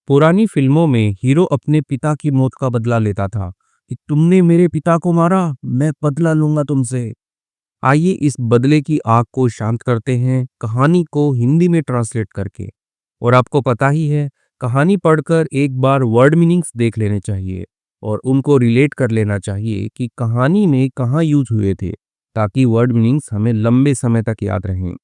पुरानी फिल्मों में हीरो अपने पिता की मौत का बदला लेता था कि तुमने मेरे पिता को मारा, मैं बदला लूंगा तुमसे। आइए इस बदले की आग को शांत करते हैं कहानी को हिंदी में ट्रांसलेट करके। और आपको पता ही है, कहानी पढ़कर एक बार वर्ड मीनिंग्स देख लेने चाहिए और उनको रिलेट कर लेना चाहिए कि कहानी में कहाँ यूज हुए थे, ताकि वर्ड मीनिंग्स हमें लंबे समय तक याद रहें।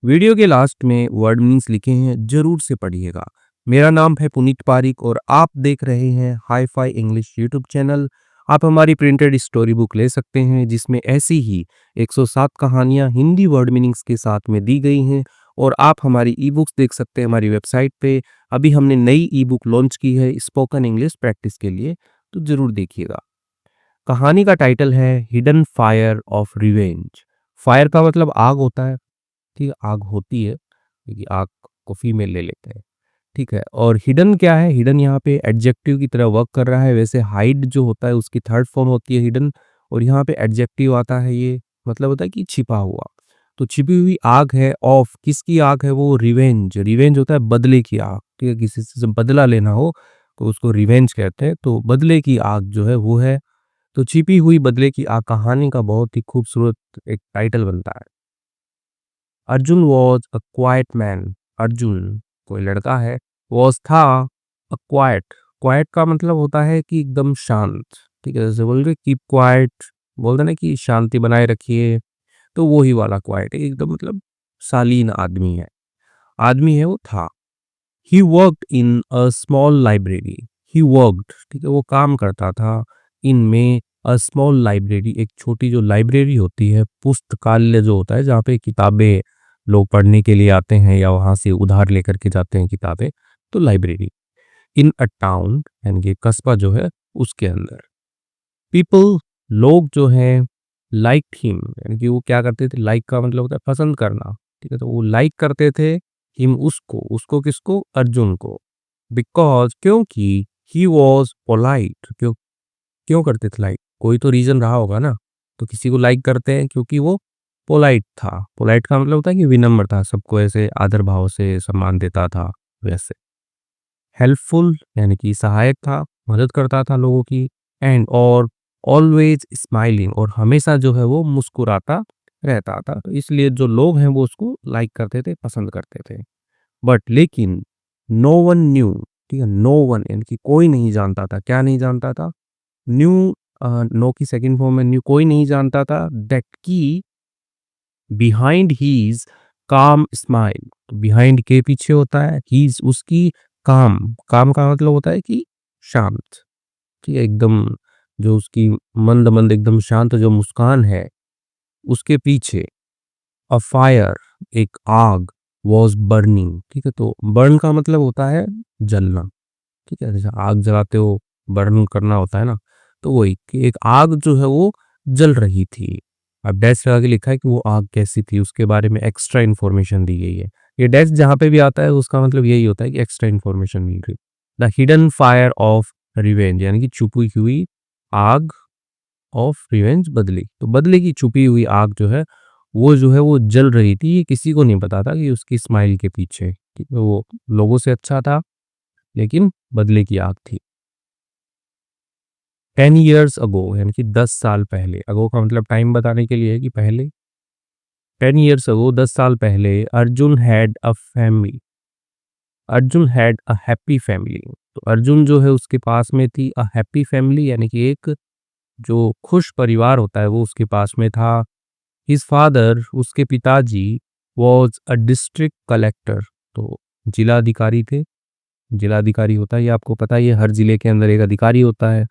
वीडियो के लास्ट में वर्ड मीनिंग्स लिखे हैं, जरूर से पढ़िएगा। मेरा नाम है पुनीत पारिक और आप देख रहे हैं hi fi English YouTube channel. आप हमारी प्रिंटेड स्टोरी बुक ले सकते हैं, जिसमें ऐसी ही 107 कहानियां हिंदी वर्ड मीनिंग्स के साथ में दी गई हैं। और आप हमारी ई बुक्स देख सकते हैं हमारी वेबसाइट पे। अभी हमने नई ई बुक लॉन्च की है स्पोकन इंग्लिश प्रैक्टिस के लिए, तो जरूर देखिएगा। कहानी का टाइटल है hidden fire of revenge. Fire का मतलब आग होता है, ठीक है, आग होती है, क्योंकि आग को फीमेल ले लेते हैं, ठीक है। और हिडन क्या है, हिडन यहाँ पे एडजेक्टिव की तरह वर्क कर रहा है। वैसे हाइड जो होता है उसकी थर्ड फॉर्म होती है हिडन, और यहाँ पे एडजेक्टिव आता है, ये मतलब होता है कि छिपा हुआ। तो छिपी हुई आग है, ऑफ किसकी आग है, वो रिवेंज। रिवेंज होता है बदले की आग, ठीक है, किसी से बदला लेना हो तो उसको रिवेंज कहते हैं। तो बदले की आग जो है वो है। तो छिपी हुई बदले की आग कहानी का बहुत ही खूबसूरत एक टाइटल बनता है। Arjun was a quite man. Arjun कोई लड़का है, वॉज था, अ क्वाइट। क्वाइट का मतलब होता है कि एकदम शांत, ठीक है। जैसे बोल रहे कीप क्वाइट, बोलते ना कि शांति बनाए रखिए, तो वो ही वाला क्वाइट है, एकदम मतलब शालीन आदमी है। आदमी है वो था। He worked in a small library. He worked, ठीक है, वो काम करता था। इन में अ स्मॉल लाइब्रेरी, एक छोटी जो लाइब्रेरी होती है, पुस्तकालय जो होता है, जहाँ पे किताबें लोग पढ़ने के लिए आते हैं या वहाँ से उधार लेकर के जाते हैं किताबें, तो लाइब्रेरी। इन अ टाउन, यानी कि कस्बा जो है उसके अंदर। पीपल, लोग जो हैं, लाइक हिम, यानी कि वो क्या करते थे, लाइक का मतलब होता है पसंद करना, ठीक है। तो वो लाइक करते थे हिम, उसको। उसको किसको, अर्जुन को। बिकॉज, क्योंकि ही वॉज पोलाइट। क्यों क्यों करते थे लाइक, कोई तो रीजन रहा होगा ना। तो किसी को लाइक करते हैं क्योंकि वो पोलाइट था। पोलाइट का मतलब होता है कि विनम्र था, सबको ऐसे आदर भाव से सम्मान देता था, वैसे। हेल्पफुल, यानी कि सहायक था, मदद करता था लोगों की। एंड और ऑलवेज स्माइलिंग, और हमेशा जो है वो मुस्कुराता रहता था। तो इसलिए जो लोग हैं वो उसको लाइक करते थे, पसंद करते थे। बट लेकिन नो वन न्यू, ठीक है, नो वन यानी कि कोई नहीं जानता था। क्या नहीं जानता था, न्यू, नो की सेकंड फॉर्म में न्यू, कोई नहीं जानता था दैट की बिहाइंड हीज काम स्माइल। बिहाइंड के पीछे होता है हीज, उसकी काम। काम का मतलब होता है कि शांत, ठीक है, एकदम जो उसकी मंद मंद एकदम शांत जो मुस्कान है, उसके पीछे अ फायर, एक आग, वॉज बर्निंग, ठीक है। तो बर्न का मतलब होता है जलना, ठीक है, जैसे आग जलाते हो, बर्न करना होता है ना। तो वही कि एक आग जो है वो जल रही थी। अब डैश लगा के लिखा है कि वो आग कैसी थी, उसके बारे में एक्स्ट्रा इन्फॉर्मेशन दी गई है। ये डैश जहाँ पे भी आता है उसका मतलब यही होता है कि एक्स्ट्रा इन्फॉर्मेशन मिल रही। The hidden fire of revenge, यानी कि छुपी हुई आग, ऑफ रिवेंज बदले। तो बदले की छुपी हुई आग जो है वो जल रही थी। ये किसी को नहीं पता था कि उसकी स्माइल के पीछे, ठीक है, वो लोगों से अच्छा था, लेकिन बदले की आग थी। 10 years अगो, यानी कि 10 साल पहले। अगो का मतलब टाइम बताने के लिए है कि पहले। 10 years अगो, 10 साल पहले, Arjun had a family. Arjun had a happy family. तो अर्जुन जो है उसके पास में थी अ हैप्पी फैमिली, यानी कि एक जो खुश परिवार होता है वो उसके पास में था। हिज फादर, उसके पिताजी, वॉज अ डिस्ट्रिक्ट कलेक्टर। तो जिलाधिकारी थे। जिलाधिकारी होता है, ये आपको पता ही है, हर जिले के अंदर एक अधिकारी होता है,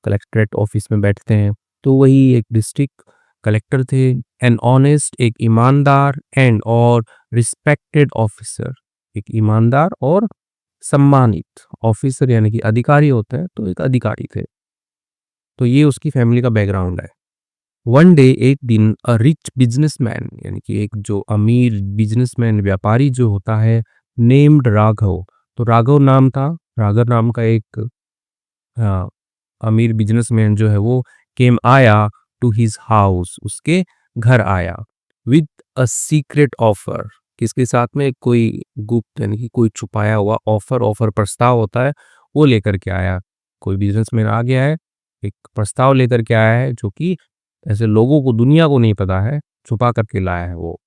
कलेक्ट्रेट ऑफिस में बैठते हैं। तो वही एक डिस्ट्रिक्ट कलेक्टर थे। एन ऑनेस्ट, एक ईमानदार, एंड और रिस्पेक्टेड ऑफिसर, एक ईमानदार और सम्मानित ऑफिसर, यानी कि अधिकारी होता है, तो एक अधिकारी थे। तो ये उसकी फैमिली का बैकग्राउंड है। वन डे, एक दिन, अ रिच बिजनेसमैन, यानी कि एक जो अमीर बिजनेसमैन, व्यापारी जो होता है, नेम्ड राघव। तो राघव नाम था, राघव नाम का एक हाँ, अमीर बिजनेसमैन जो है वो केम आया टू हिज हाउस, उसके घर आया। विद अ सीक्रेट ऑफर, किसके साथ में? कोई गुप्त यानी कि कोई छुपाया हुआ ऑफर प्रस्ताव होता है, वो लेकर के आया। कोई बिजनेसमैन आ गया है, एक प्रस्ताव लेकर के आया है जो कि ऐसे लोगों को, दुनिया को नहीं पता है, छुपा करके लाया है वो।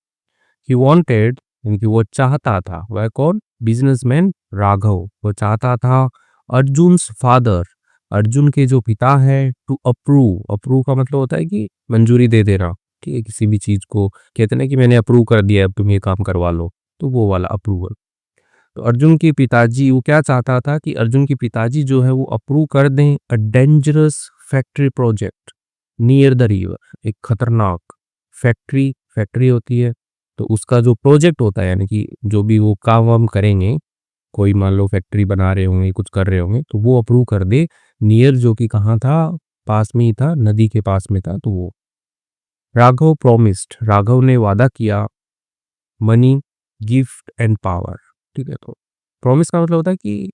ही वांटेड यानी कि वो चाहता था, वह कौन? बिजनेसमैन राघव। वो चाहता था अर्जुन्स फादर, अर्जुन के जो पिता है, टू अप्रूव। अप्रूव का मतलब होता है कि मंजूरी दे देना, ठीक है, किसी भी चीज को कहते हैं ना कि मैंने अप्रूव कर दिया, अब तुम ये काम करवा लो, तो वो वाला अप्रूवल। तो अर्जुन के पिताजी, वो क्या चाहता था कि अर्जुन के पिताजी जो है वो अप्रूव कर दें a dangerous factory project near the river. एक खतरनाक फैक्ट्री, फैक्ट्री होती है, तो उसका जो प्रोजेक्ट होता है यानी कि जो भी वो काम वाम करेंगे, कोई मान लो फैक्ट्री बना रहे होंगे, कुछ कर रहे होंगे, तो वो अप्रूव कर दे। नियर जो कि कहाँ था? पास में ही था, नदी के पास में था। तो वो राघव प्रोमिस्ड, राघव ने वादा किया, मनी, गिफ्ट एंड पावर। ठीक है, तो प्रॉमिस का मतलब होता है कि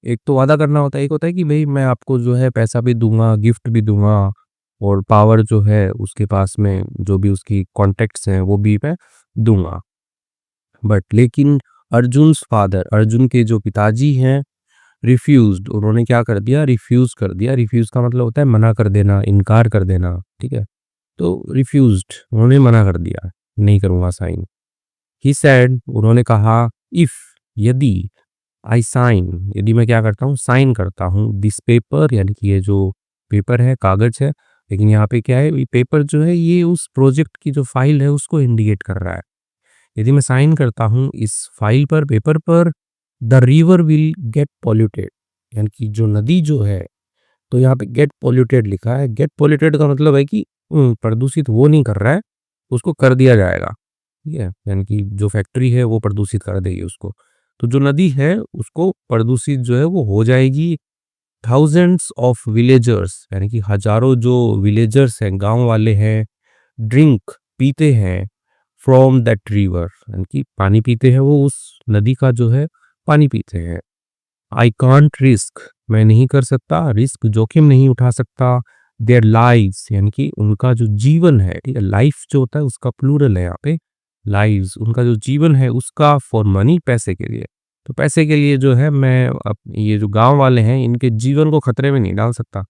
एक तो वादा करना होता है, एक होता है कि भाई मैं आपको जो है पैसा भी दूंगा, गिफ्ट भी दूंगा, और पावर जो है उसके पास में जो भी उसकी कॉन्टेक्ट्स हैं वो भी मैं दूंगा। बट लेकिन अर्जुन्स फादर, अर्जुन के जो पिताजी हैं, रिफ्यूज्ड, उन्होंने क्या कर दिया? रिफ्यूज कर दिया। रिफ्यूज का मतलब होता है मना कर देना, इनकार कर देना, ठीक है। तो रिफ्यूज्ड, उन्होंने मना कर दिया, नहीं करूंगा साइन। ही सेड, उन्होंने कहा, इफ, यदि, आई साइन, यदि मैं क्या करता हूँ? साइन करता हूँ दिस पेपर, यानी कि ये जो पेपर है, कागज है, लेकिन यहाँ पे क्या है, ये पेपर जो है ये उस प्रोजेक्ट की जो फाइल है उसको इंडिकेट कर रहा है। यदि मैं साइन करता हूँ इस फाइल पर, पेपर पर, the river will get polluted, यानी कि जो नदी जो है, तो यहाँ पे गेट पॉल्यूटेड लिखा है। गेट पॉल्यूटेड का मतलब है कि प्रदूषित वो नहीं कर रहा है, उसको कर दिया जाएगा, ठीक है, यानी कि जो फैक्ट्री है वो प्रदूषित कर देगी उसको। तो जो नदी है उसको प्रदूषित जो है वो हो जाएगी। थाउजेंड्स ऑफ विलेजर्स, यानी कि हजारों जो विलेजर्स हैं, गांव वाले हैं, ड्रिंक, पीते हैं, फ्रॉम दैट रिवर, यानी कि पानी पीते हैं वो, उस नदी का जो है पानी पीते हैं। आई कांट रिस्क, मैं नहीं कर सकता, रिस्क, जोखिम नहीं उठा सकता, देयर लाइव्स, यानी कि उनका जो जीवन है, ठीक है, लाइफ जो होता है उसका प्लूरल है यहाँ पे, लाइव्स, उनका जो जीवन है उसका, फॉर मनी, पैसे के लिए। तो पैसे के लिए जो है मैं ये जो गांव वाले हैं इनके जीवन को खतरे में नहीं डाल सकता,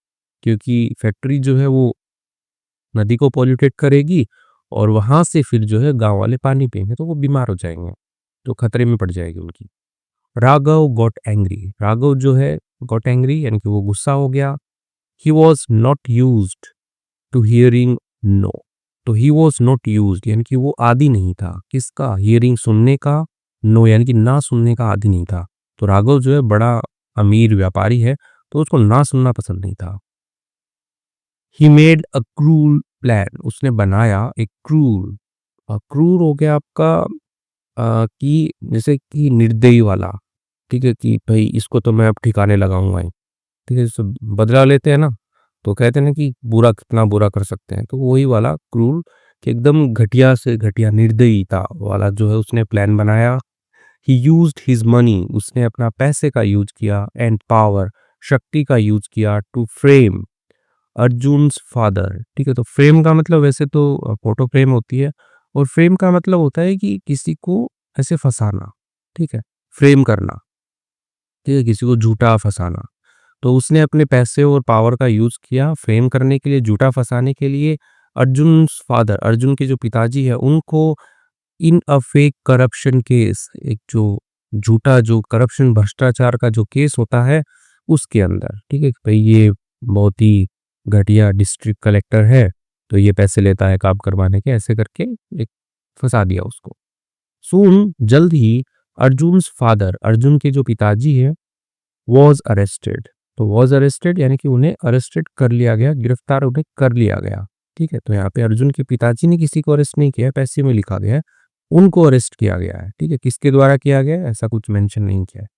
क्योंकि फैक्ट्री जो है वो नदी को पॉल्यूटेट करेगी, और वहां से फिर जो है गांव वाले पानी पिएंगे तो वो बीमार हो जाएंगे, तो खतरे में पड़ जाएगी उनकी। राघव गॉट एंग्री, राघव जो है गॉट एंग्री, यानी कि वो गुस्सा हो गया। He was not used to hearing no, तो ही वॉज नॉट यूज्ड यानी कि वो आदी नहीं था, किसका? हियरिंग, सुनने का, नो यानी कि ना सुनने का आदी नहीं था। तो राघव जो है बड़ा अमीर व्यापारी है, तो उसको ना सुनना पसंद नहीं था। He made a cruel plan, उसने बनाया एक क्रूर, क्रूर हो गया आपका कि जैसे कि निर्दयी वाला, ठीक है, कि भाई इसको तो मैं अब ठिकाने लगाऊंगा ही, ठीक है, जैसे बदला लेते हैं ना, तो कहते हैं ना कि बुरा कितना बुरा कर सकते हैं, तो वही वाला क्रूर, कि एकदम घटिया से घटिया निर्दयता वाला जो है उसने प्लान बनाया। ही यूज्ड हिज मनी, उसने अपना पैसे का यूज किया, एंड पावर, शक्ति का यूज किया, टू फ्रेम अर्जुन्स फादर, ठीक है। तो फ्रेम का मतलब वैसे तो फोटो फ्रेम होती है, और फ्रेम का मतलब होता है कि किसी को ऐसे फंसाना, ठीक है, फ्रेम करना, ठीक है, किसी को झूठा फंसाना। तो उसने अपने पैसे और पावर का यूज किया फ्रेम करने के लिए, झूठा फंसाने के लिए। अर्जुन फादर, अर्जुन के जो पिताजी है, उनको इन अ फेक करप्शन केस, एक जो झूठा जो करप्शन, भ्रष्टाचार का जो केस होता है उसके अंदर, ठीक है, भाई ये बहुत ही घटिया डिस्ट्रिक्ट कलेक्टर है, तो ये पैसे लेता है काम करवाने के, ऐसे करके एक फंसा दिया उसको। सून, जल्द ही, अर्जुन फादर, अर्जुन के जो पिताजी है, वॉज अरेस्टेड, तो वॉज अरेस्टेड यानी कि उन्हें अरेस्टेड कर लिया गया, गिरफ्तार उन्हें कर लिया गया, ठीक है। तो यहाँ पे अर्जुन के पिताजी ने किसी को अरेस्ट नहीं किया है, पैसे में लिखा गया है, उनको अरेस्ट किया गया है, ठीक है। किसके द्वारा किया गया है ऐसा कुछ मेंशन नहीं किया है,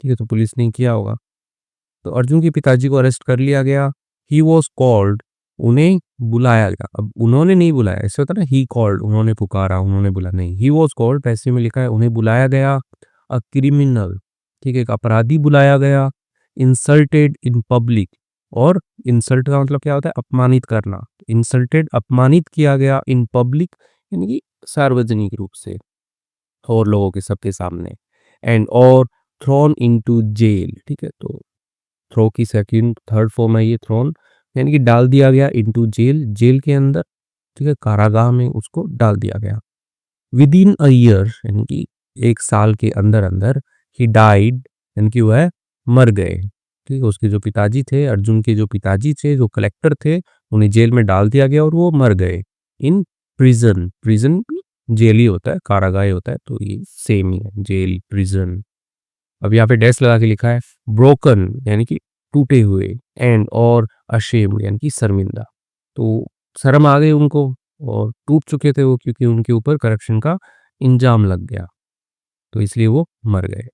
ठीक है, तो पुलिस ने किया होगा। तो अर्जुन के पिताजी को अरेस्ट कर लिया गया। ही वॉज कॉल्ड, उन्हें बुलाया गया। अब उन्होंने नहीं बुलाया, ऐसे होता है ना, ही कॉल्ड, उन्होंने पुकारा, उन्होंने बुला, नहीं, ही वॉज कॉल्ड, पैसे में लिखा है, उन्हें बुलाया गया। अ क्रिमिनल, ठीक है, एक अपराधी बुलाया गया। इंसल्टेड इन पब्लिक, और इंसल्ट का मतलब क्या होता है? अपमानित करना। इंसल्टेड, अपमानित किया गया, इन पब्लिक यानी कि सार्वजनिक रूप से। और लोगों के सबके सामने, एंड और थ्रोन इनटू जेल। ठीक है, तो थ्रो की सेकंड थर्ड फॉर्म है ये थ्रोन, यानी कि डाल दिया गया इनटू जेल, जेल के अंदर। ठीक है, कारागाह में उसको डाल दिया गया। विद इन अ ईयर, यानी कि एक साल के अंदर अंदर, ही डाइड, यानी कि वह मर गए। ठीक है, उसके जो पिताजी थे, अर्जुन के जो पिताजी थे, जो कलेक्टर थे, उन्हें जेल में डाल दिया गया और वो मर गए। इन प्रिजन, प्रिजन जेल ही होता है, कारागाह ही होता है, तो ये सेम ही है, जेल प्रिजन। अब यहाँ पे डैश लगा के लिखा है ब्रोकन, यानी कि टूटे हुए, एंड और अशेम्ड, यानी कि शर्मिंदा। तो शर्म आ गई उनको, और टूट चुके थे वो, क्योंकि उनके ऊपर करप्शन का इंजाम लग गया, तो इसलिए वो मर गए।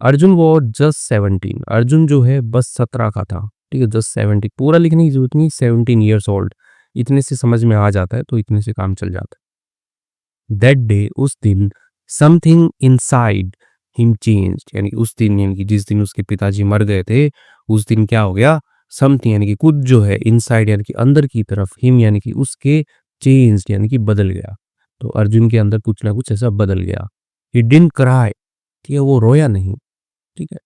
अर्जुन वो जस्ट 17, अर्जुन जो है बस 17 का था। ठीक है, जस्ट 17, पूरा लिखने की जरूरत नहीं, 17 ईयर्स ओल्ड, इतने से समझ में आ जाता है, तो इतने से काम चल जाता है। दैट डे, उस दिन, समथिंग इनसाइड हिम चेंज्ड, यानी उस दिन, यानी कि जिस दिन उसके पिताजी मर गए थे, उस दिन क्या हो गया, समथिंग, यानी कि कुछ जो है, इनसाइड यानी कि अंदर की तरफ, हिम यानी कि उसके, चेंज्ड यानी कि बदल गया। तो अर्जुन के अंदर कुछ ना कुछ ऐसा बदल गया। ही डिडंट क्राई, ठीक है, वो रोया नहीं। ठीक है,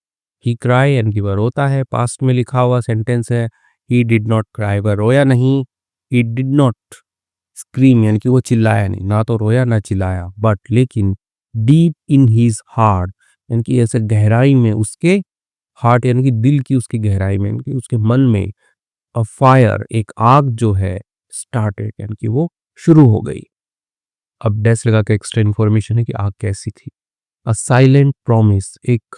ही क्राई यानी कि वह रोता है, पास्ट में लिखा हुआ सेंटेंस है। ही डिड नॉट क्राई, वह रोया नहीं। ही डिड नॉट स्क्रीम, यानी कि वो चिल्लाया नहीं, ना तो रोया ना चिल्लाया, बट लेकिन डीप इन हिज हार्ट, यानी कि ऐसे गहराई में उसके, हार्ट यानी कि दिल की उसकी गहराई में, यानी कि उसके मन में, अ फायर, एक आग जो है, स्टार्टेड, यानी कि वो शुरू हो गई। अब डैश लगा के एक्स्ट्रा इन्फॉर्मेशन है कि आग कैसी थी। अ साइलेंट प्रॉमिस, एक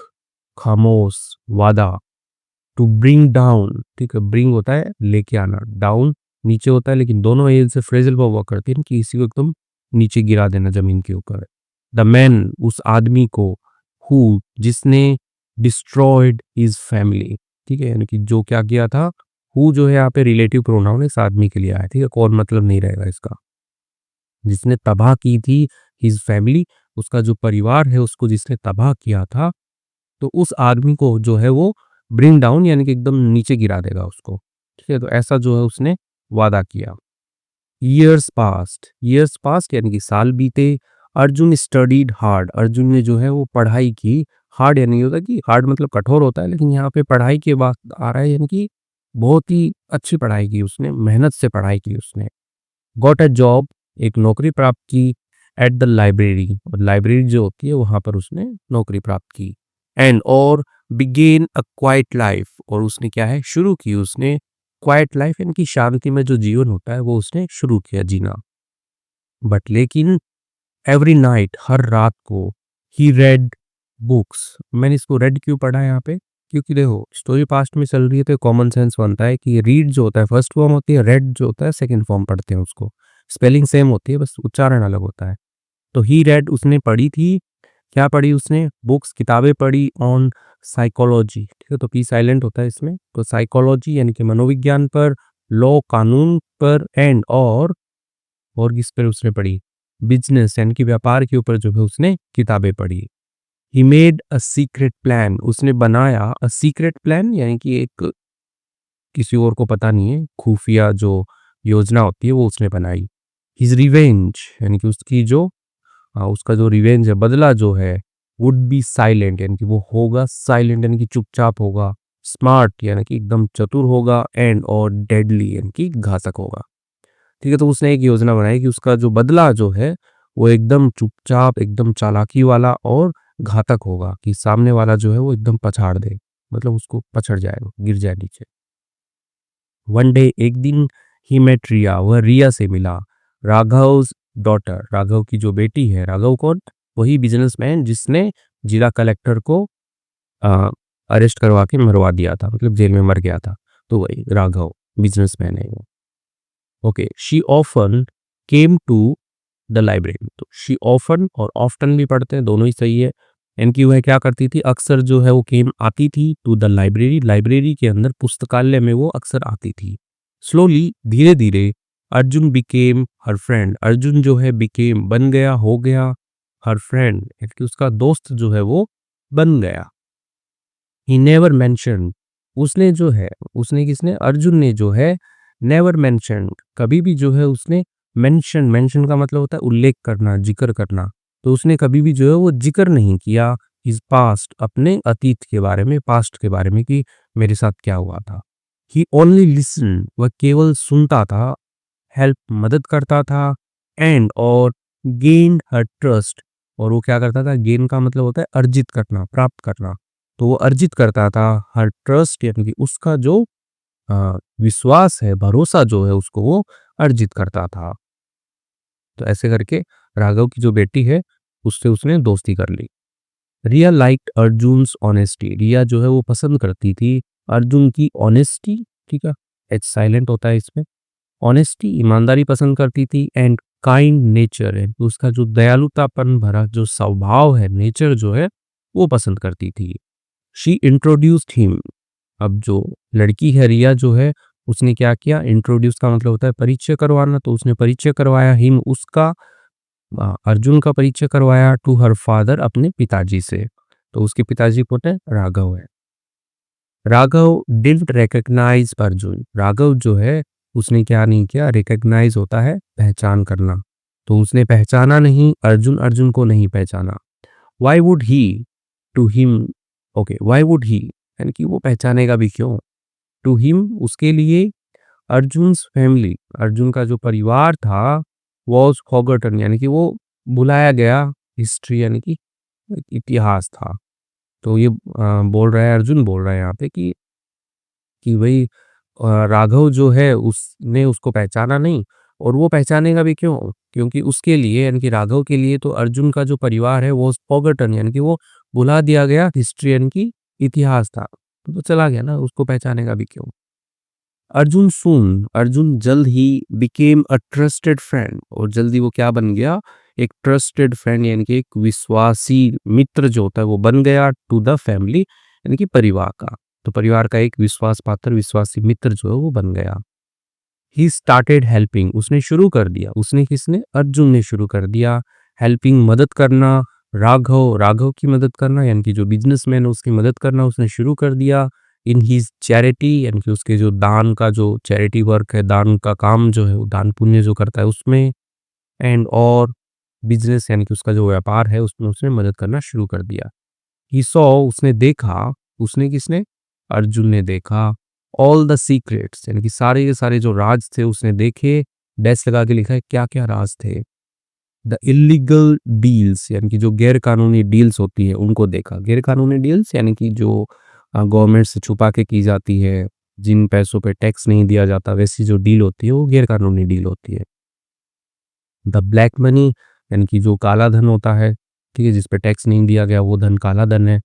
खामोश वादा, टू ब्रिंग डाउन, ठीक है, ब्रिंग होता है लेके आना, डाउन नीचे होता है, लेकिन दोनों एल से फ्रेजल वर्ब हुआ करती है कि इसी को एकदम नीचे गिरा देना जमीन के ऊपर। द मैन, उस आदमी को, हु, जिसने डिस्ट्रॉयड हिज फैमिली, ठीक है, यानी कि जो क्या किया था, हु जो है यहाँ पे रिलेटिव प्रोनाउन है, इस आदमी के लिए आया, ठीक है, कौन मतलब नहीं रहेगा इसका। जिसने तबाह की थी हिज फैमिली, उसका जो परिवार है उसको जिसने तबाह किया था, तो उस आदमी को जो है वो ब्रिंग डाउन, यानी कि एकदम नीचे गिरा देगा उसको। ठीक है, तो ऐसा जो है उसने वादा किया। ईयर्स पास्ट यानी कि साल बीते। अर्जुन स्टडीड हार्ड, अर्जुन ने जो है वो पढ़ाई की। हार्ड यानी होता कि हार्ड मतलब कठोर होता है, लेकिन यहाँ पे पढ़ाई के बाद आ रहा है, यानी कि बहुत ही अच्छी पढ़ाई की उसने, मेहनत से पढ़ाई की उसने। गॉट अ जॉब, एक नौकरी प्राप्त की। एट द लाइब्रेरी, और लाइब्रेरी जो होती है वहां पर उसने नौकरी प्राप्त की। एंड और बिगेन अ क्वाइट लाइफ, और उसने क्या है, शुरू की उसने क्वाइट लाइफ, यानी कि शांति में जो जीवन होता है वो उसने शुरू किया जीना। बट लेकिन एवरी नाइट, हर रात को, ही रेड बुक्स, मैंने इसको रेड क्यों पढ़ा है यहाँ पे, क्योंकि देखो स्टोरी पास्ट में चल रही है, तो कॉमन सेंस बनता है कि रीड जो होता है फर्स्ट फॉर्म होती है, रेड जो होता है सेकंड फॉर्म पढ़ते हैं उसको। स्पेलिंग सेम होती है, बस उच्चारण अलग होता है। तो ही रेड, उसने पढ़ी थी, क्या पढ़ी उसने, बुक्स, किताबें पढ़ी, ऑन साइकोलॉजी, ठीक है, तो पी साइलेंट होता है इसमें, तो साइकोलॉजी यानी कि मनोविज्ञान पर, लॉ कानून पर, एंड और किस पर उसने पढ़ी, बिजनेस यानी कि व्यापार के ऊपर जो है उसने किताबें पढ़ी। He made a secret plan, उसने बनाया, अ सीक्रेट प्लान यानी कि एक किसी और को पता नहीं है, खुफिया जो योजना होती है वो उसने बनाई। हिज रिवेंज, यानी कि उसकी जो, उसका जो रिवेंज है, बदला जो है, वुड बी साइलेंट, यानी कि वो होगा साइलेंट, यानी कि चुपचाप होगा। स्मार्ट यानी कि एकदम चतुर होगा, एंड और डेडली यानी कि घातक होगा। ठीक है, तो उसने एक योजना बनाई कि उसका जो बदला जो है वो एकदम चुपचाप, एकदम चालाकी वाला और घातक होगा, कि सामने वाला जो है वो एकदम पछाड़ दे, मतलब उसको पछड़ जाए, वो गिर जाए नीचे। वन डे, एक दिन, ही मेट रिया, वह रिया से मिला। राघव्स डॉटर, राघव की जो बेटी है, राघव कौन, वही बिजनेसमैन जिसने जिला कलेक्टर को अरेस्ट करवा के मरवा दिया था, मतलब जेल में मर गया था, तो वही राघव बिजनेसमैन है वो। Okay, she often came to the library, तो शी ऑफन और ऑफ्टन भी पढ़ते हैं, दोनों ही सही है। इनकी वह क्या करती थी, अक्सर जो है वो केम आती थी, टू द लाइब्रेरी, लाइब्रेरी के अंदर, पुस्तकालय में वो अक्सर आती थी। स्लोली, धीरे धीरे, अर्जुन बिकेम हर फ्रेंड, अर्जुन जो है बिकेम बन गया, हो गया, हर फ्रेंड यानी कि उसका दोस्त जो है वो बन गया। ही नेवर मेंशन, उसने जो है, उसने किसने, अर्जुन ने जो है, नेवर मेंशन, कभी भी जो है उसने, मेंशन, मेंशन का मतलब होता है उल्लेख करना, जिक्र करना, तो उसने कभी भी जो है वो ज़िक्र नहीं किया हिज़ पास्ट, अपने अतीत के बारे में, पास्ट के बारे में कि मेरे साथ क्या हुआ था। ही ओनली लिसन्ड, वह केवल सुनता था, हेल्प मदद करता था, एंड और गेन्ड हर ट्रस्ट, और वो क्या करता था, गेन का मतलब होता है अर्जित करना, प्राप्त करना। तो वो अर्जित करता था हर ट्रस्ट, यानी कि उसका जो विश्वास है, भरोसा जो है उसको वो अर्जित करता था। तो ऐसे करके राघव की जो बेटी है उससे उसने दोस्ती कर ली। रिया लाइक्ड अर्जुन्स ऑनेस्टी, रिया जो है वो पसंद करती थी अर्जुन की ऑनेस्टी, ठीक है, एच साइलेंट होता है इसमें, ऑनेस्टी ईमानदारी पसंद करती थी, एंड काइंड नेचर है, तो उसका जो दयालुतापन भरा जो स्वभाव है, नेचर जो है वो पसंद करती थी। शी इंट्रोड्यूस्ड हिम, अब जो लड़की है रिया जो है उसने क्या किया, इंट्रोड्यूस का मतलब होता है परिचय करवाना, तो उसने परिचय करवाया हिम, उसका अर्जुन का परिचय करवाया टू हर फादर, अपने पिताजी से। तो उसके पिताजी कौन है, राघव है। राघव डिडंट रिकॉग्नाइज अर्जुन, राघव जो है उसने क्या नहीं किया, रिकॉग्नाइज होता है पहचान करना, तो उसने पहचाना नहीं अर्जुन, अर्जुन को नहीं पहचाना। Why would he to him, okay, why would he, यानी कि वो पहचानेगा भी क्यों, टू हिम उसके लिए, अर्जुन्स फैमिली, अर्जुन का जो परिवार था, वॉज फॉरगॉटन, यानी कि वो भुलाया गया, हिस्ट्री यानी कि इतिहास था। तो ये बोल रहा है, अर्जुन बोल रहा है यहाँ पे कि भाई राघव जो है उसने उसको पहचाना नहीं, और वो पहचानेगा भी क्यों, क्योंकि उसके लिए यानी कि राघव के लिए तो अर्जुन का जो परिवार है वो फॉरगॉटन, यानी कि वो भुला दिया गया, हिस्ट्री यानी कि इतिहास था, तो चला गया ना, उसको पहचानेगा भी क्यों। अर्जुन सून, अर्जुन जल्द he became a trusted friend, और जल्दी वो क्या बन गया, एक ट्रस्टेड फ्रेंड, यानी कि एक विश्वासी मित्र जो होता है वो बन गया टू द फैमिली, यानी कि परिवार का, तो परिवार का एक विश्वास पात्र, विश्वासी मित्र जो है वो बन गया। ही स्टार्टेड हेल्पिंग, उसने शुरू कर दिया, उसने किसने, अर्जुन ने शुरू कर दिया, हेल्पिंग मदद करना, राघव, राघव की मदद करना, यानी कि जो बिजनेसमैन है उसकी मदद करना उसने शुरू कर दिया। इन हीज चैरिटी, यानी कि उसके जो दान का जो चैरिटी वर्क है, दान का काम जो है वो दान पुण्य जो करता है उसमें, एंड और बिजनेस यानी कि उसका जो व्यापार है उसमें उसने मदद करना शुरू कर दिया। ही सॉ, उसने देखा, उसने किसने, अर्जुन ने देखा, ऑल द सीक्रेट्स, यानी कि सारे के सारे जो राज थे उसने देखे, डैश लगा के लिखा है क्या क्या राज थे, द इलीगल डील्स, यानी कि जो गैर कानूनी डील्स होती है उनको देखा, गैर कानूनी डील्स यानी कि जो गवर्नमेंट से छुपा के की जाती है, जिन पैसों पे टैक्स नहीं दिया जाता, वैसी जो डील होती है वो गैर कानूनी डील होती है। द ब्लैक मनी, यानी कि जो काला धन होता है, ठीक है, जिस पे टैक्स नहीं दिया गया वो धन काला धन है।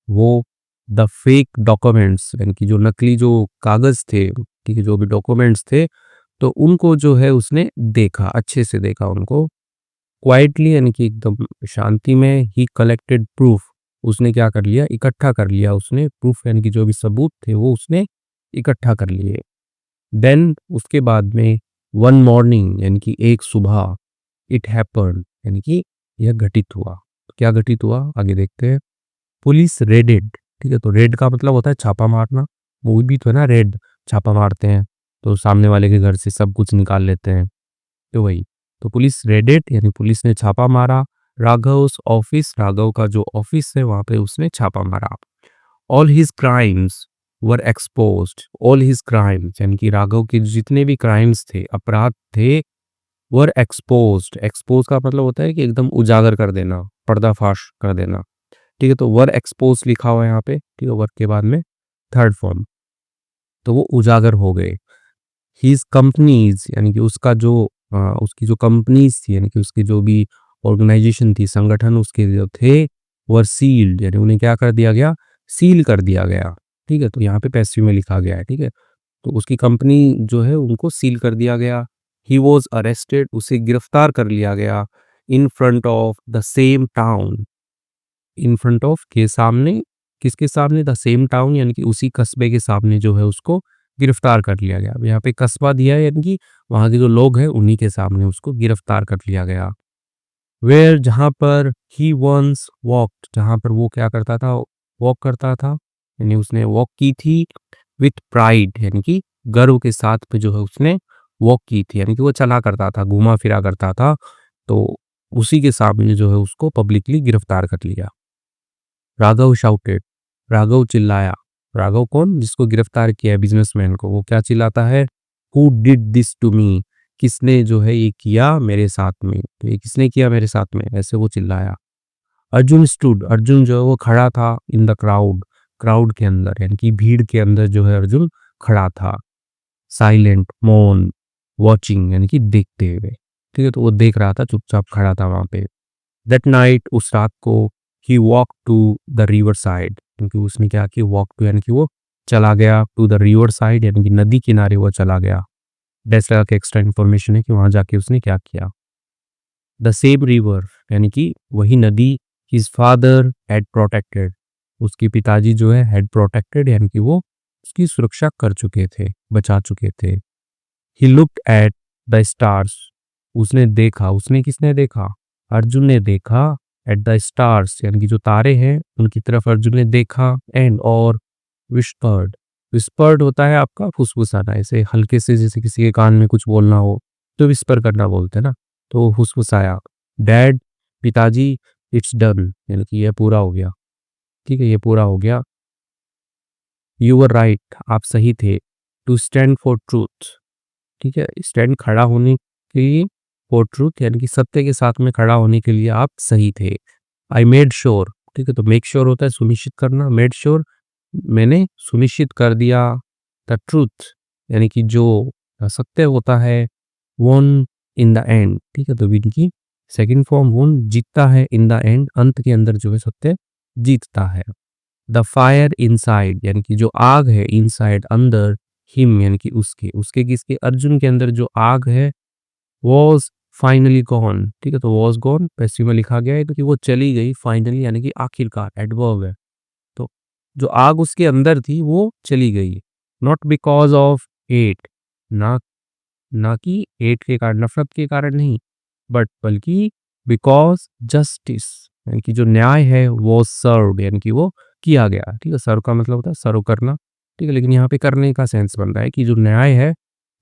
वो द फेक डॉक्यूमेंट्स, यानी कि जो नकली जो कागज थे, ठीक है, जो भी डॉक्यूमेंट्स थे, तो उनको जो है उसने देखा, अच्छे से देखा उनको। क्वाइटली, यानी कि एकदम शांति में, ही कलेक्टेड प्रूफ, उसने क्या कर लिया, इकट्ठा कर लिया उसने प्रूफ, यानी कि जो भी सबूत थे वो उसने इकट्ठा कर लिए। देन उसके बाद में वन मॉर्निंग, यानी कि एक सुबह, इट हैपेंड, यानी कि यह घटित हुआ। तो क्या घटित हुआ आगे देखते हैं। पुलिस रेडेड, ठीक है, तो रेड का मतलब होता है छापा मारना, मूवी भी तो है ना, रेड, छापा मारते हैं, तो सामने वाले के घर से सब कुछ निकाल लेते हैं, तो वही। तो पुलिस रेडेड, यानी पुलिस ने छापा मारा, राघव्स ऑफिस, राघव का जो ऑफिस है वहां पे उसने छापा मारा। ऑल हिज क्राइम्स वर एक्सपोज्ड, ऑल हिज क्राइम्स, यानी कि राघव के जितने भी क्राइम्स थे, अपराध थे, वर एक्सपोज्ड, एक्सपोज का मतलब होता है कि एकदम उजागर कर देना, पर्दाफाश कर देना, ठीक है, तो वर एक्सपोज लिखा हुआ है यहाँ पे, ठीक है, वर्क के बाद में थर्ड फॉर्म, तो वो उजागर हो गए। हीज कंपनीज, यानी कि उसका जो उसकी जो कंपनीज थी, यानी कि उसकी जो भी ऑर्गेनाइजेशन थी, संगठन उसके जो थे, वर सील्ड, यानी उन्हें क्या कर दिया गया, सील कर दिया गया, ठीक है, तो यहाँ पे पैसिव में लिखा गया है, ठीक है, तो उसकी कंपनी जो है उनको सील कर दिया गया। ही वॉज अरेस्टेड, उसे गिरफ्तार कर लिया गया, in front of the same town, in front of के सामने, किसके सामने, द सेम टाउन, यानी कि उसी कस्बे के सामने जो है उसको गिरफ्तार कर लिया गया। अब यहाँ पे कस्बा दिया है, यानी कि वहाँ के जो लोग हैं उन्हीं के सामने उसको गिरफ्तार कर लिया गया। वेयर, जहाँ पर ही वंस वॉक्ड, जहाँ पर वो क्या करता था, वॉक करता था, यानी उसने वॉक की थी, विथ प्राइड, यानी कि गर्व के साथ में जो है उसने वॉक की थी, यानी कि वो चला करता था, घूमा फिरा करता था, तो उसी के सामने जो है उसको पब्लिकली गिरफ्तार कर लिया। राघव शाउटेड, राघव चिल्लाया। राघव कौन? जिसको गिरफ्तार किया है, बिजनेसमैन को। वो क्या चिल्लाता है? Who did this to me? किसने जो है ये किया मेरे साथ में? तो ये किसने किया मेरे साथ में, ऐसे वो चिल्लाया। अर्जुन स्टूड, अर्जुन जो है वो खड़ा था इन द क्राउड, क्राउड के अंदर यानी कि भीड़ के अंदर जो है अर्जुन खड़ा था। साइलेंट, मौन, वॉचिंग यानी कि देखते हुए। ठीक है, तो वो देख रहा था, चुपचाप खड़ा था वहां पे। दैट नाइट, उस रात को, he walk to the river side, क्योंकि उसने क्या किया, वॉक टू यानी कि वो चला गया, टू द रिवर साइड यानी कि नदी किनारे वो चला गया। डेस लगा के एक्स्ट्रा इन्फॉर्मेशन है कि वहां जाके उसने क्या किया। द सेम रिवर यानी कि वही नदी, हिज फादर हैड प्रोटेक्टेड, उसके पिताजी जो है हैड प्रोटेक्टेड यानी कि वो उसकी सुरक्षा कर चुके थे, बचा चुके थे। He looked at the stars, उसने देखा, उसने किसने देखा? अर्जुन ने देखा। एट द स्टार्स यानी कि जो तारे हैं उनकी तरफ अर्जुन ने देखा। एंड और विस्पर्ड, विस्पर्ड होता है आपका फुसफुसाना, ऐसे हल्के से, जैसे किसी के कान में कुछ बोलना हो तो विस्पर करना बोलते हैं ना, तो फुसफुसाया। डैड, पिताजी, इट्स डन यानी कि यह पूरा हो गया। ठीक है, ये पूरा हो गया। यू वर राइट, आप सही थे। टू स्टैंड फॉर ट्रूथ, ठीक है, स्टैंड खड़ा होने के लिए, फॉर ट्रूथ यानी कि सत्य के साथ में खड़ा होने के लिए आप सही थे। आई मेड श्योर, ठीक है, तो मेक श्योर होता है सुनिश्चित करना, मेड श्योर मैंने सुनिश्चित कर दिया। द ट्रूथ यानी कि जो सत्य होता है, वॉन इन द एंड, ठीक है, तो विन की सेकेंड फॉर्म, वॉन जीतता है, इन द एंड अंत के अंदर जो है सत्य जीतता है। द फायर इनसाइड यानी कि जो आग है, इनसाइड अंदर, हिम यानी कि उसके, उसके किसके? अर्जुन के अंदर जो आग है, वॉज फाइनली गॉन, ठीक है, तो वॉज गॉन पैसिव में लिखा गया है तो कि वो चली गई, फाइनली यानी कि आखिरकार, एडवर्ब है। तो जो आग उसके अंदर थी वो चली गई। नॉट बिकॉज ऑफ हेट, ना ना कि हेट के कारण, नफरत के कारण नहीं, बट बल्कि बिकॉज जस्टिस यानी कि जो न्याय है वो सर्व यानी कि वो किया गया। ठीक है, सर्व का मतलब होता है सर्व करना। ठीक है, लेकिन यहाँ पे करने का सेंस बन रहा है कि जो न्याय है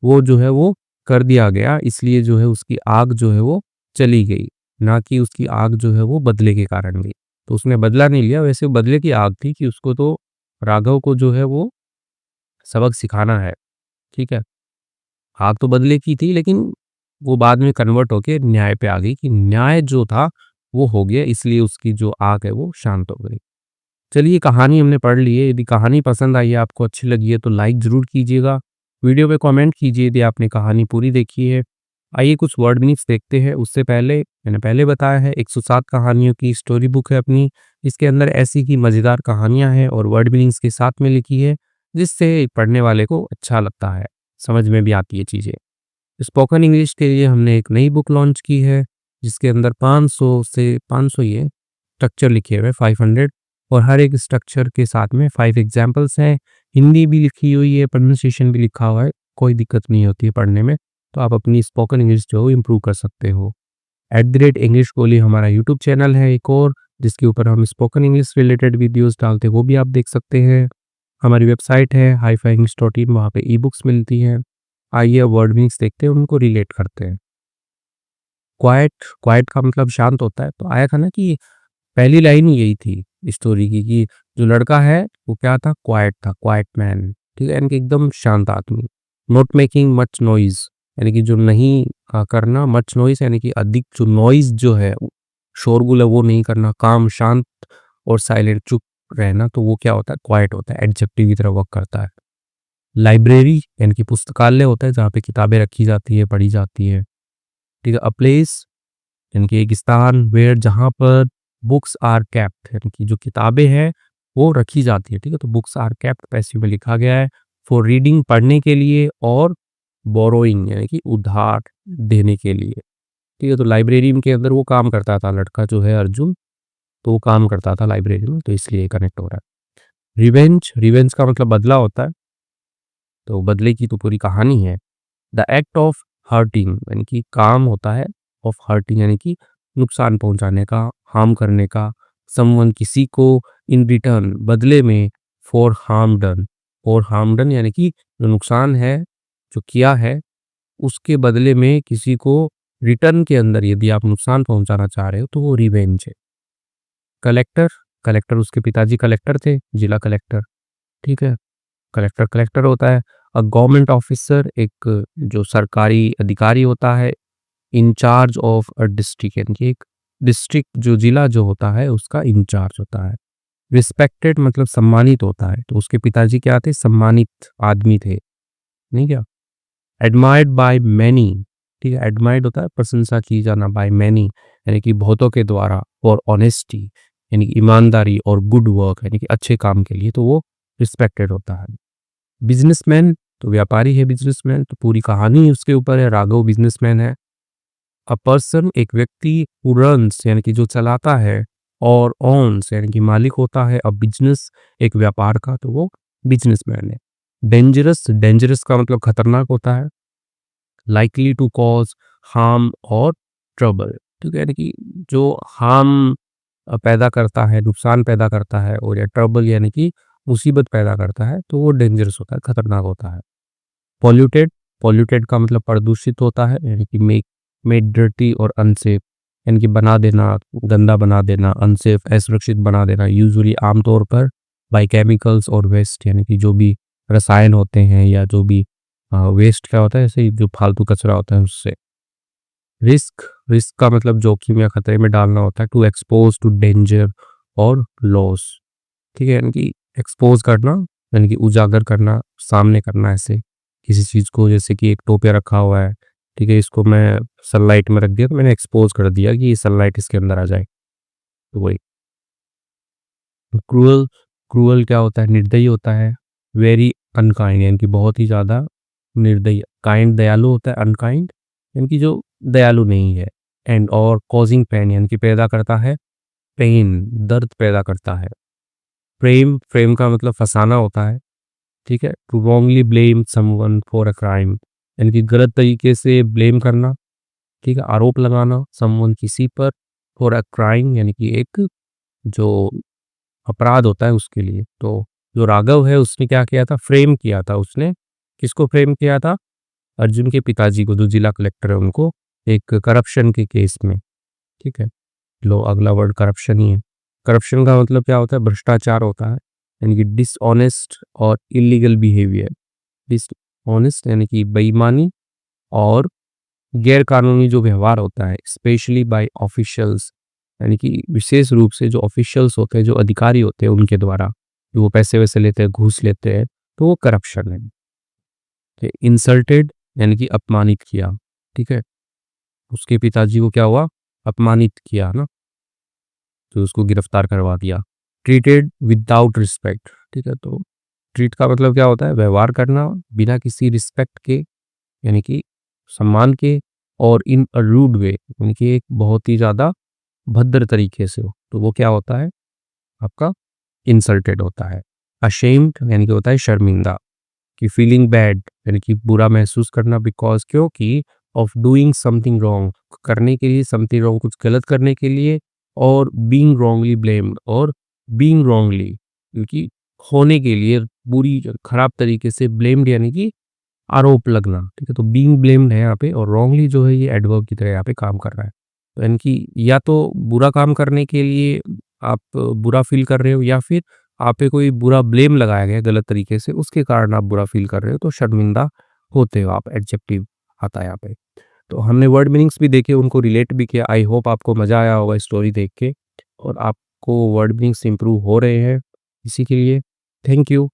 वो जो है वो कर दिया गया, इसलिए जो है उसकी आग जो है वो चली गई, ना कि उसकी आग जो है वो बदले के कारण गई। तो उसने बदला नहीं लिया, वैसे बदले की आग थी कि उसको तो राघव को जो है वो सबक सिखाना है। ठीक है, आग तो बदले की थी लेकिन वो बाद में कन्वर्ट होके न्याय पे आ गई कि न्याय जो था वो हो गया, इसलिए उसकी जो आग है वो शांत हो गई। चलिए, कहानी हमने पढ़ ली है। यदि कहानी पसंद आई है, आपको अच्छी लगी है तो लाइक ज़रूर कीजिएगा। वीडियो पे कमेंट कीजिए यदि आपने कहानी पूरी देखी है। आइए कुछ वर्ड मीनिंग्स देखते हैं। उससे पहले मैंने पहले बताया है 107 कहानियों की स्टोरी बुक है अपनी। इसके अंदर ऐसी की मज़ेदार कहानियाँ हैं और वर्ड मीनिंग्स के साथ में लिखी है, जिससे पढ़ने वाले को अच्छा लगता है, समझ में भी आती है चीज़ें। स्पोकन इंग्लिश के लिए हमने एक नई बुक लॉन्च की है, जिसके अंदर 500 से 500 ये स्ट्रक्चर लिखे हुए हैं, 500, और हर एक स्ट्रक्चर के साथ में 5 एग्जाम्पल्स हैं। हिंदी भी लिखी हुई है, प्रोनाउंसिएशन भी लिखा हुआ है, कोई दिक्कत नहीं होती है पढ़ने में। तो आप अपनी स्पोकन इंग्लिश जो है इम्प्रूव कर सकते हो। @इंग्लिश कोहली हमारा यूट्यूब चैनल है एक और, जिसके ऊपर हम स्पोकन इंग्लिश रिलेटेड वीडियोस डालते हैं, वो भी आप देख सकते हैं। हमारी वेबसाइट है hifinglish.in, वहाँ पे ई बुक्स मिलती हैं। आइए वर्ड मीनिंग्स देखते हैं, उनको रिलेट करते हैं। क्वाइट, क्वाइट का मतलब शांत होता है। तो आया था ना कि पहली लाइन ही यही थी स्टोरी की कि जो लड़का है वो क्या था? क्वाइट था, क्वाइट मैन। ठीक है, यानी कि एकदम शांत आदमी। नॉट मेकिंग मच नॉइज यानी कि जो नहीं करना, मच नॉइज यानी कि अधिक जो नॉइज जो है, शोरगुल है वो नहीं करना, काम शांत और साइलेंट चुप रहना, तो वो क्या होता है? क्वाइट होता है, एडजेक्टिव की तरह वर्क करता है। लाइब्रेरी यानी कि पुस्तकालय होता है जहाँ पे किताबें रखी जाती है, पढ़ी जाती है। ठीक है, अ प्लेस यानी कि एक स्थान, वेयर जहाँ पर बुक्स आर केप्ट यानी कि जो किताबें हैं वो रखी जाती है। ठीक है, तो बुक्स आर केप्ट पैसिव में लिखा गया है। फॉर रीडिंग पढ़ने के लिए, और बोरोइंग यानी कि उधार देने के लिए। ठीक है, तो लाइब्रेरी के अंदर वो काम करता था लड़का जो है अर्जुन, तो वो काम करता था लाइब्रेरी में, तो इसलिए कनेक्ट हो रहा है। रिवेंज, रिवेंज का मतलब बदला होता है, तो बदले की तो पूरी कहानी है। द एक्ट ऑफ हर्टिंग यानी कि काम होता है, ऑफ हर्टिंग यानी कि नुकसान पहुंचाने का, हार्म करने का। समवन किसी को, इन रिटर्न बदले में, for harm done, for harm done यानी कि जो नुकसान है जो किया है उसके बदले में किसी को रिटर्न के अंदर यदि आप नुकसान पहुंचाना चाह रहे हो तो वो रिवेंज है। कलेक्टर, कलेक्टर उसके पिताजी कलेक्टर थे, जिला कलेक्टर, ठीक है। कलेक्टर कलेक्टर होता है। गवर्नमेंट ऑफिसर एक जो सरकारी अधिकारी होता है, इंचार्ज ऑफ अ डिस्ट्रिक्ट, यानी कि एक डिस्ट्रिक्ट जो जिला जो होता है उसका इंचार्ज होता है। रिस्पेक्टेड मतलब सम्मानित होता है, तो उसके पिताजी क्या थे, सम्मानित आदमी थे, नहीं क्या। एडमायर्ड बाय मैनी, ठीक है, एडमायर्ड होता है प्रशंसा की जाना, बाय मैनी यानी कि बहुतों के द्वारा, और ऑनेस्टी यानी कि ईमानदारी, और गुड वर्क यानी कि अच्छे काम के लिए, तो वो रिस्पेक्टेड होता है। बिजनेसमैन तो व्यापारी है, बिजनेसमैन तो पूरी कहानी उसके ऊपर है, राघव बिजनेसमैन है। अ पर्सन एक व्यक्ति, हु रन्स यानी कि जो चलाता है, और ओन्स यानी कि मालिक होता है, अ बिजनेस एक व्यापार का, तो वो बिजनेसमैन है। डेंजरस, डेंजरस का मतलब खतरनाक होता है। लाइकली टू कॉज हार्म और ट्रबल, ठीक है, यानी कि जो हार्म पैदा करता है, नुकसान पैदा करता है, और या ट्रबल यानी कि मुसीबत पैदा करता है, तो वो डेंजरस होता है, खतरनाक होता है। पॉल्यूटेड, पॉल्यूटेड का मतलब प्रदूषित होता है, यानी कि मेड डर्टी और अनसेफ, यानी कि बना देना, गंदा बना देना, अनसेफ असुरक्षित बना देना, यूजुअली आमतौर पर बाय केमिकल्स और वेस्ट, यानी कि जो भी रसायन होते हैं या जो भी वेस्ट क्या होता है, ऐसे ही जो फालतू कचरा होता है उससे। रिस्क, रिस्क का मतलब जोखिम या खतरे में डालना होता है। टू एक्सपोज टू डेंजर और लॉस, ठीक है, यानी कि एक्सपोज करना यानी कि उजागर करना, सामने करना ऐसे किसी चीज़ को, जैसे कि एक टोपिया रखा हुआ है, ठीक है, इसको मैं सनलाइट में रख दिया तो मैंने एक्सपोज कर दिया कि ये सनलाइट इसके अंदर आ जाए, तो वही। क्रूअल, क्रूअल क्या होता है, निर्दयी होता है। वेरी अनकाइंड यानी कि बहुत ही ज़्यादा निर्दयी। काइंड दयालु होता है, अनकाइंड यानी कि जो दयालु नहीं है। एंड और कॉजिंग पेन यानी कि पैदा करता है पेन, दर्द पैदा करता है। फ्रेम, फ्रेम का मतलब फंसाना होता है, ठीक है। To wrongly blame someone for a crime यानी कि गलत तरीके से ब्लेम करना, ठीक है, आरोप लगाना समवन किसी पर, फॉर अ क्राइम यानी कि एक जो अपराध होता है उसके लिए। तो जो राघव है उसने क्या किया था, फ्रेम किया था उसने, किसको फ्रेम किया था, अर्जुन के पिताजी को, जो जिला कलेक्टर है उनको, एक करप्शन के केस में, ठीक है। लो अगला वर्ड करप्शन ही है। करप्शन का मतलब क्या होता है, भ्रष्टाचार होता है, यानी कि डिसऑनेस्ट और इलीगल बिहेवियर। डिसऑनेस्ट यानी कि बेईमानी, और गैर कानूनी जो व्यवहार होता है, स्पेशली बाय ऑफिशियल्स यानी कि विशेष रूप से जो ऑफिशियल्स होते हैं, जो अधिकारी होते हैं उनके द्वारा, जो वो पैसे वैसे लेते हैं, घूस लेते हैं, तो वो करप्शन है। इंसल्टेड यानी कि अपमानित किया, ठीक है, उसके पिताजी को क्या हुआ, अपमानित किया ना, तो उसको गिरफ्तार करवा दिया। ट्रीटेड विदाउट रिस्पेक्ट, ठीक है, तो ट्रीट का मतलब क्या होता है, व्यवहार करना बिना किसी रिस्पेक्ट के, यानी कि सम्मान के, और इन अ रूड वे यानी कि एक बहुत ही ज़्यादा भद्र तरीके से हो, तो वो क्या होता है आपका, इंसल्टेड होता है। अशेम्ड यानी कि होता है शर्मिंदा, कि फीलिंग बैड यानी कि बुरा महसूस करना, बिकॉज क्योंकि ऑफ डूइंग समथिंग रॉन्ग करने के लिए, समथिंग रॉन्ग कुछ गलत करने के लिए, और बीइंग रॉन्गली ब्लेम्ड, और बीइंग रॉन्गली क्योंकि होने के लिए बुरी खराब तरीके से ब्लेम्ड यानी कि आरोप लगना, ठीक है, तो बीइंग ब्लेम्ड है यहाँ पे, और रॉन्गली जो है ये एडवर्ब की तरह यहाँ पे काम कर रहा है। तो यानी कि या तो बुरा काम करने के लिए आप बुरा फील कर रहे हो, या फिर आप पे कोई बुरा ब्लेम लगाया गया है गलत तरीके से, उसके कारण आप बुरा फील कर रहे हो, तो शर्मिंदा होते हो आप, एडजेक्टिव आता है यहाँ पे। तो हमने वर्ड मीनिंग्स भी देखे, उनको रिलेट भी किया। आई होप आपको मज़ा आया होगा स्टोरी देख के, और आपको वर्ड मीनिंग्स इंप्रूव हो रहे हैं, इसी के लिए थैंक यू।